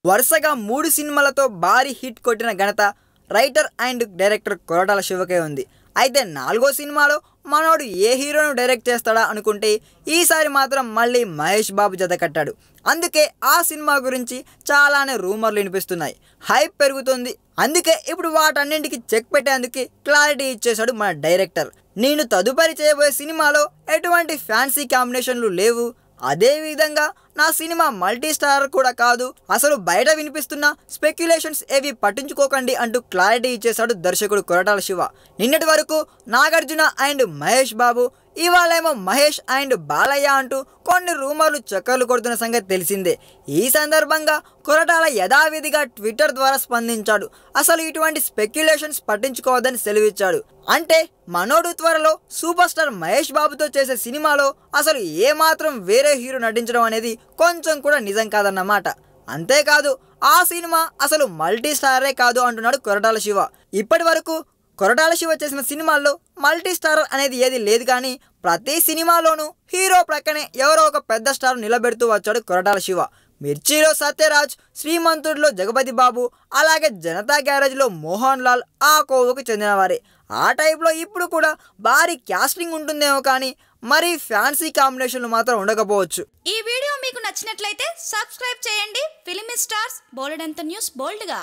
వరుసగా 3 సినిమాలతో భారీ హిట్ కొట్టిన ఘనత రైటర్ అండ్ డైరెక్టర్ కొరటాల శివకే ఉంది. అయితే 4వ సినిమాలో మనోడు ఏ హీరోను డైరెక్ట్ చేస్తాడా అనుకుంటే ఈసారి మాత్రం మళ్ళీ మహేష్ బాబు జత కట్టాడు. అందుకే ఆ సినిమా గురించి చాలానే రూమర్లు వినిపిస్తున్నాయి, హైప్ పెరుగుతుంది. అందుకే ఇప్పుడు వాటన్నింటికి చెక్ పెట్టేందుకు క్లారిటీ ఇచ్చేశాడు మన డైరెక్టర్. నేను తదుపరి చేయబోయే సినిమాలో ఎటువంటి ఫ్యాన్సీ కాంబినేషన్లు లేవు, అదేవిధంగా నా సినిమా మల్టీ స్టారర్ కూడా కాదు, అసలు బయట వినిపిస్తున్న స్పెక్యులేషన్స్ ఏవి పట్టించుకోకండి అంటూ క్లారిటీ ఇచ్చేశాడు దర్శకుడు కొరటాల శివ. నిన్నటి వరకు నాగార్జున అండ్ మహేష్ బాబు, ఇవాళేమో మహేష్ అండ్ బాలయ్య అంటూ కొన్ని రూమర్లు చక్కర్లు కొడుతున్న సంగతి తెలిసిందే. ఈ సందర్భంగా కొరటాల యథావిధిగా ట్విట్టర్ ద్వారా స్పందించాడు. అసలు ఇటువంటి స్పెక్యులేషన్స్ పట్టించుకోవద్దని సెలవిచ్చాడు. అంటే మనోడు త్వరలో సూపర్ స్టార్ మహేష్ బాబుతో చేసే సినిమాలో అసలు ఏమాత్రం వేరే హీరో నటించడం అనేది కొంచెం కూడా నిజం కాదన్నమాట. అంతేకాదు ఆ సినిమా అసలు మల్టీ స్టారే కాదు అంటున్నాడు కొరటాల శివ. ఇప్పటి వరకు కొరటాల శివ చేసిన సినిమాల్లో మల్టీ స్టారర్ అనేది ఏది లేదు, కానీ ప్రతి సినిమాలోనూ హీరో ప్రక్కనే ఎవరో ఒక పెద్ద స్టార్ నిలబెడుతూ వచ్చాడు కొరటాల శివ. మిర్చిలో సత్యరాజ్, శ్రీమంతుడిలో జగపతి బాబు, అలాగే జనతా గ్యారేజ్లో మోహన్ లాల్ ఆ కోవకు చెందినవారే. ఆ టైప్లో ఇప్పుడు కూడా భారీ క్యాస్టింగ్ ఉంటుందేమో, కానీ మరీ ఫ్యాన్సీ కాంబినేషన్లు మాత్రం ఉండకపోవచ్చు. ఈ వీడియో మీకు నచ్చినట్లయితే సబ్స్క్రైబ్ చేయండి. ఫిలిమి స్టార్స్ బోలెడంత న్యూస్ బోల్డ్గా.